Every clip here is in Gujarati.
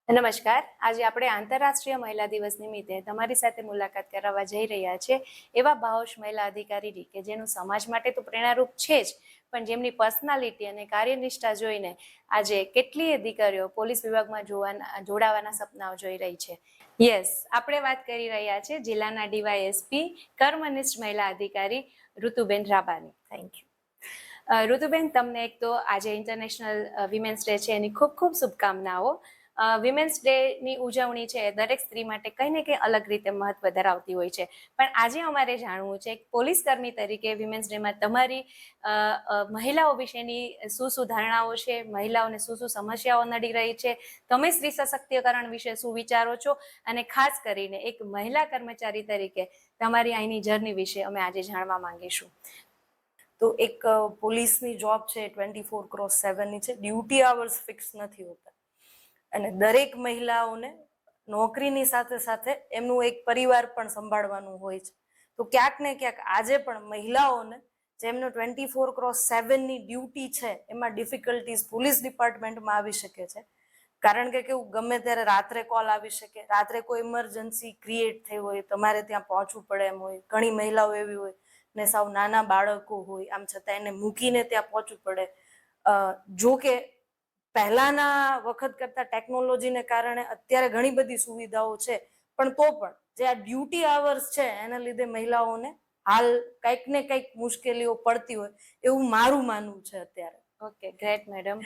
નમસ્કાર. આજે આપણે આંતરરાષ્ટ્રીય મહિલા દિવસ નિમિત્તે તમારી સાથે મુલાકાત કરાવવા જઈ રહ્યા છે એવા બાહોશ મહિલા અધિકારીની કે જેનું સમાજ માટે તો પ્રેરણારૂપ છે જ, પણ જેમની પર્સનાલિટી અને કાર્યનિષ્ઠા જોઈને આજે કેટલીય દીકરીઓ પોલીસ વિભાગમાં જોડાવાના સપનાઓ જોઈ રહી છે. યસ, આપણે વાત કરી રહ્યા છે જિલ્લાના ડીવાયએસપી કર્મનિષ્ઠ મહિલા અધિકારી ઋતુબેન રાબાની. Thank you. ઋતુબેન, તમને એક તો આજે ઇન્ટરનેશનલ વિમેન્સ ડે છે એની ખૂબ ખૂબ શુભકામનાઓ. વિમેન્સ ડેની ઉજવણી છે દરેક સ્ત્રી માટે કંઈ ને કંઈ અલગ રીતે મહત્વ ધરાવતી હોય છે, પણ આજે અમારે જાણવું છે પોલીસ કર્મી તરીકે વિમેન્સ ડેમાં તમારી મહિલાઓ વિશેની શું ધારણાઓ છે, મહિલાઓને શું સમસ્યાઓ નડી રહી છે, તમે સ્ત્રી સશક્તિકરણ વિશે શું વિચારો છો, અને ખાસ કરીને એક મહિલા કર્મચારી તરીકે તમારી અહીંની જર્ની વિશે અમે આજે જાણવા માંગીશું. તો એક પોલીસની જોબ છે 24/7ની છે, ડ્યુટી આવર્સ ફિક્સ નથી હોતા અને દરેક મહિલાઓને નોકરીની સાથે સાથે એમનું એક પરિવાર પણ સંભાળવાનું હોય છે. તો ક્યાંક ને ક્યાંક આજે પણ મહિલાઓને જેમનો 24/7ની ડ્યુટી છે એમાં ડિફિકલ્ટીઝ પોલીસ ડિપાર્ટમેન્ટમાં આવી શકે છે, કારણ કે કેવું ગમે ત્યારે રાત્રે કોલ આવી શકે, રાત્રે કોઈ ઇમરજન્સી ક્રિએટ થઈ હોય, તમારે ત્યાં પહોંચવું પડે એમ હોય. ઘણી મહિલાઓ એવી હોય ને સાવ નાના બાળકો હોય, આમ છતાં એને મૂકીને ત્યાં પહોંચવું પડે. જો કે પહેલાના વખત કરતા ટેકનોલોજીને કારણે અત્યારે ઘણી બધી સુવિધાઓ છે, પણ તો પણ જે આ ડ્યુટી આવર્સ છે એના લીધે મહિલાઓને હાલ કંઈક ને કંઈક મુશ્કેલીઓ પડતી હોય એવું મારું માનવું છે અત્યારે. Okay, great madam.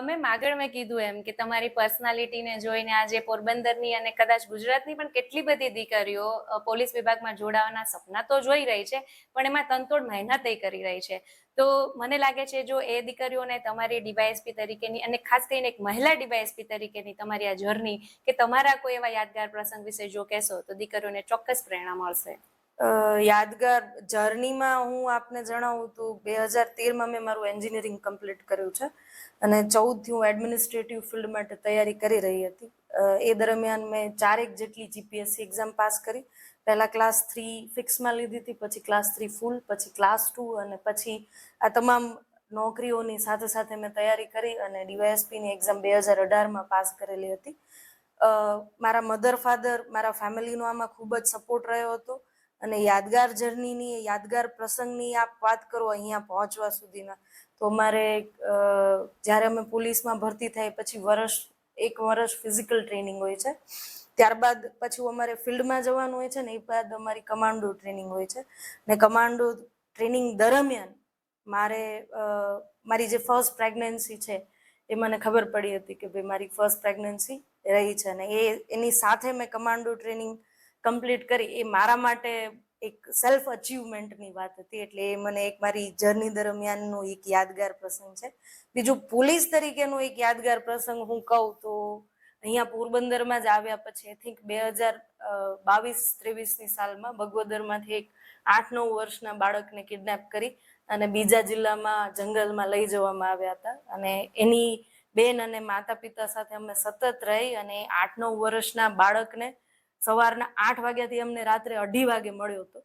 મેં આગળ કીધું એમ કે તમારી પર્સનાલિટીને જોઈને આજે પોરબંદરની અને કદાચ ગુજરાતની પણ કેટલી બધી દીકરીઓ પોલીસ વિભાગમાં જોડાવાના સપના તો જોઈ રહી છે, પણ એમાં તનતોડ મહેનત કરી રહી છે. તો મને લાગે છે જો એ દીકરીઓને તમારી ડીવાયએસપી તરીકેની અને ખાસ કરીને એક મહિલા ડીવાયએસપી તરીકેની તમારી આ જર્ની કે તમારા કોઈ એવા યાદગાર પ્રસંગ વિશે જો કહેશો તો દીકરીઓને ચોક્કસ પ્રેરણા મળશે. યાદગાર જર્નીમાં હું આપને જણાવું તો 2013માં મેં મારું એન્જિનિયરિંગ કમ્પ્લીટ કર્યું છે અને 14થી હું એડમિનિસ્ટ્રેટિવ ફિલ્ડ માટે તૈયારી કરી રહી હતી. એ દરમિયાન મેં 4 જેટલી જીપીએસસી એક્ઝામ પાસ કરી. પહેલા ક્લાસ 3 ફિક્સમાં લીધી હતી, પછી ક્લાસ 3 ફૂલ, પછી ક્લાસ 2 અને પછી આ તમામ નોકરીઓની સાથે સાથે મેં તૈયારી કરી અને ડીવાયએસપીની એક્ઝામ 2018માં પાસ કરેલી હતી. મારા મધર ફાધર, મારા ફેમિલીનો આમાં ખૂબ જ સપોર્ટ રહ્યો હતો અને યાદગાર જર્નીની, યાદગાર પ્રસંગની આપ વાત કરો અહીંયા પહોંચવા સુધીના, તો અમારે જ્યારે અમે પોલીસમાં ભરતી થાય પછી એક વર્ષ ફિઝિકલ ટ્રેનિંગ હોય છે, ત્યારબાદ પછી અમારે ફિલ્ડમાં જવાનું હોય છે ને એ બાદ અમારી કમાન્ડો ટ્રેનિંગ હોય છે ને કમાન્ડો ટ્રેનિંગ દરમિયાન મારી જે ફર્સ્ટ પ્રેગ્નન્સી છે એ મને ખબર પડી હતી કે ભાઈ મારી ફર્સ્ટ પ્રેગ્નન્સી રહી છે અને એની સાથે મેં કમાન્ડો ટ્રેનિંગ કમ્પ્લીટ કરી. એ મારા માટે એક સેલ્ફ અચીવમેન્ટની વાત હતી, એટલે એ મને એક મારી જર્ની દરમિયાનનો એક યાદગાર પ્રસંગ છે. બીજું પોલીસ તરીકેનો એક યાદગાર પ્રસંગ હું કહું તો અહીંયા પોરબંદરમાં જ આવ્યા પછી આઈ થિંક 2022-23ની સાલમાં બગવદરમાંથી એક 8-9 વર્ષના બાળકને કિડનેપ કરી અને બીજા જિલ્લામાં જંગલમાં લઈ જવામાં આવ્યા હતા અને એની બેન અને માતા પિતા સાથે અમે સતત રહી અને 8-9 વર્ષના બાળકને સવારના 8 વાગ્યાથી અમને રાત્રે 2:30 વાગે મળ્યો હતો.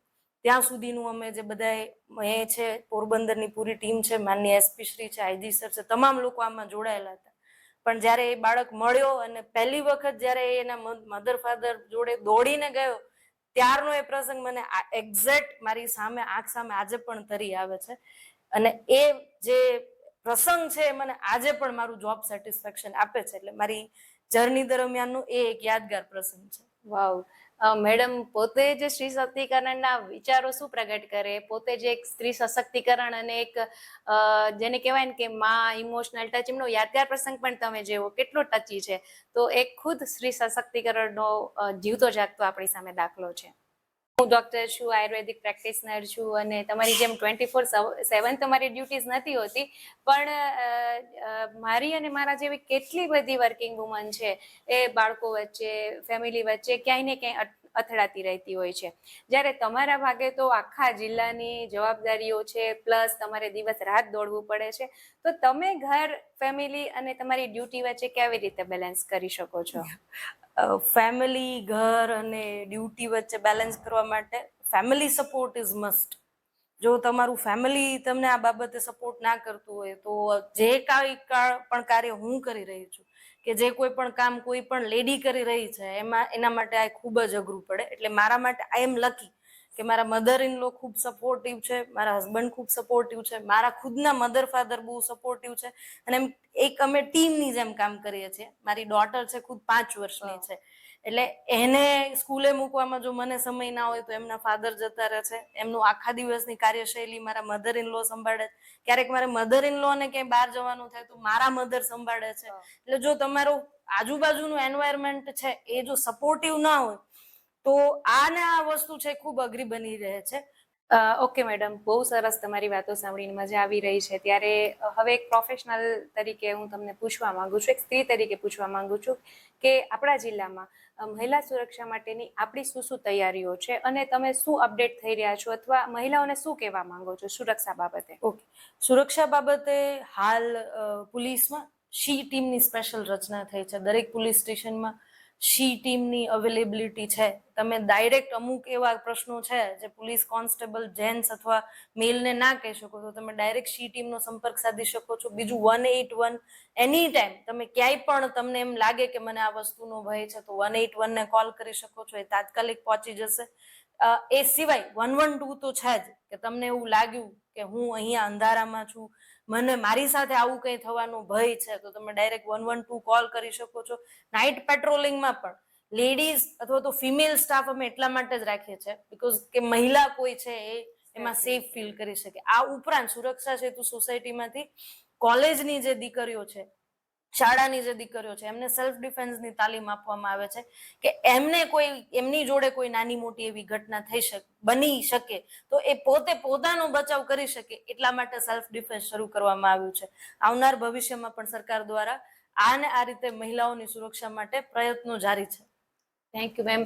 ત્યાં સુધીનું અમે જે બધા એ છે પોરબંદરની પૂરી ટીમ છે, માનનીય એસપી શ્રી છે, આઈજી સર છે, તમામ લોકો આમાં જોડાયેલા હતા. પણ જ્યારે એ બાળક મળ્યો અને પહેલી વખત જ્યારે એના મધર ફાધર જોડે દોડીને ગયો ત્યારનો એ પ્રસંગ મને એક્ઝેક્ટ મારી સામે આંખ સામે આજે પણ તરી આવે છે અને એ જે પ્રસંગ છે એ મને આજે પણ મારું જોબ સેટિસ્ફેક્શન આપે છે. એટલે મારી જર્ની દરમિયાનનો એ એક યાદગાર પ્રસંગ છે. વાવ મેડમ, પોતે જે સ્ત્રી સશક્તિકરણના વિચારો શું પ્રગટ કરે, પોતે જે એક સ્ત્રી સશક્તિકરણ અને એક જેને કહેવાય ને કે માં ઇમોશનલ ટચ, એમનો યાદગાર પ્રસંગ પણ તમે જેવો કેટલો ટચી છે, તો એક ખુદ સ્ત્રી સશક્તિકરણનો જીવતો જાગતો આપણી સામે દાખલો છે. હું ડોક્ટર છું, આયુર્વેદિક પ્રેક્ટિશનર છું અને તમારી જેમ 24/7 તમારી ડ્યુટીઝ નથી હોતી, પણ મારી અને મારા જેવી કેટલી બધી વર્કિંગ વુમન છે એ બાળકો વચ્ચે, ફેમિલી વચ્ચે ક્યાંય ને ક્યાંય અથડાતી રહેતી હોય છે. જ્યારે તમારા ભાગે તો આખા જિલ્લાની જવાબદારીઓ છે, પ્લસ તમારે દિવસ રાત દોડવું પડે છે, તો તમે ઘર, ફેમિલી અને તમારી ડ્યુટી વચ્ચે કેવી રીતે બેલેન્સ કરી શકો છો? ફેમિલી, ઘર અને ડ્યુટી વચ્ચે બેલેન્સ કરવા માટે ફેમિલી સપોર્ટ ઇઝ મસ્ટ. જો તમારું ફેમિલી તમને આ બાબતે સપોર્ટ ના કરતું હોય તો જે કાંઈ પણ કાર્ય હું કરી રહી છું કે જે કોઈ પણ કામ કોઈ પણ લેડી કરી રહી છે એના માટે આ ખૂબ જ અઘરું પડે. એટલે મારા માટે આઈ એમ લકી કે મારા મધર ઇન લો ખૂબ સપોર્ટિવ છે, મારા હસબન્ડ ખૂબ સપોર્ટિવ છે, મારા ખુદના મધર ફાધર બહુ સપોર્ટિવ છે, અને એક અમે ટીમની જેમ કામ કરીએ છીએ. મારી ડોટર છે ખુદ 5 વર્ષની છે, એટલે એને સ્કૂલે મૂકવામાં જો મને સમય ના હોય તો એમના ફાધર જતા રહે છે. એમનું આખા દિવસની કાર્યશૈલી મારા મધર ઇન લો સંભાળે. ક્યારેક મારે મધર ઇન લો ને ક્યાંય બહાર જવાનું થાય તો મારા મધર સંભાળે છે. એટલે જો તમારું આજુબાજુનું એન્વાયરમેન્ટ છે એ જો સપોર્ટિવ ના હોય તો આ વસ્તુ છે ખૂબ અઘરી બની રહે છે. ઓકે મેડમ, બહુ સરસ તમારી વાતો સાંભળીને મજા આવી રહી છે. ત્યારે હવે એક પ્રોફેશનલ તરીકે હું તમને પૂછવા માંગુ છું, એક સ્ત્રી તરીકે પૂછવા માંગુ છું કે આપણા જિલ્લામાં મહિલા સુરક્ષા માટેની આપણી શું તૈયારીઓ છે અને તમે શું અપડેટ થઈ રહ્યા છો અથવા મહિલાઓને શું કહેવા માંગો છો સુરક્ષા બાબતે? ઓકે, સુરક્ષા બાબતે હાલ પોલીસમાં શી ટીમની સ્પેશિયલ રચના થઈ છે. દરેક પોલીસ સ્ટેશનમાં શી ટીમની અવેલેબિલિટી છે. તમે ડાયરેક્ટ અમુક એવા પ્રશ્નો છે જે પોલીસ કોન્સ્ટેબલ જેન્ટ્સ અથવા મેલને ના કહી શકો તો તમે ડાયરેક્ટ શી ટીમનો સંપર્ક સાધી શકો છો. બીજું 181 એની ટાઈમ તમે ક્યાંય પણ તમને એમ લાગે કે મને આ વસ્તુનો ભય છે તો 181 ને કોલ કરી શકો છો, એ તાત્કાલિક પહોંચી જશે. એ સિવાય 112 તો છે જ કે તમને એવું લાગ્યું કે હું અહીંયા અંધારામાં છું, મને મારી સાથે આવું કંઈ થવાનો ભય છે તો તમે ડાયરેક્ટ 112 કોલ કરી શકો છો. નાઇટ પેટ્રોલિંગમાં પણ લેડીઝ અથવા તો ફિમેલ સ્ટાફ અમે એટલા માટે જ રાખીએ છીએ બીકોઝ કે મહિલા કોઈ છે એ એમાં સેફ ફીલ કરી શકે. આ ઉપરાંત સુરક્ષા સેતુ સોસાયટીમાંથી કોલેજની જે દીકરીઓ છે, શાળાની જે દીકરીઓ છે, એમને સેલ્ફ ડિફેન્સની તાલીમ આપવામાં આવે છે કે એમની જોડે કોઈ નાની મોટી એવી ઘટના બની શકે તો એ પોતાનો બચાવ કરી શકે એટલા માટે સેલ્ફ ડિફેન્સ શરૂ કરવામાં આવ્યું છે. આવનાર ભવિષ્યમાં પણ સરકાર દ્વારા આ રીતે મહિલાઓની સુરક્ષા માટે પ્રયત્નો જારી છે. Thank you ma'am,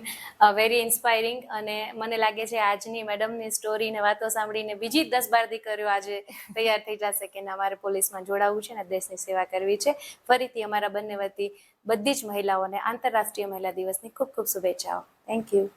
very inspiring. અને મને લાગે છે આજની મેડમની સ્ટોરી ને વાતો સાંભળીને બીજી 10-12 દીકરીઓ આજે તૈયાર થઈ જશે કે અમારે પોલીસમાં જોડાવવું છે ને દેશની સેવા કરવી છે. ફરીથી અમારા બંને વતી બધી જ મહિલાઓને આંતરરાષ્ટ્રીય મહિલા દિવસની ખૂબ ખૂબ શુભેચ્છાઓ. Thank you.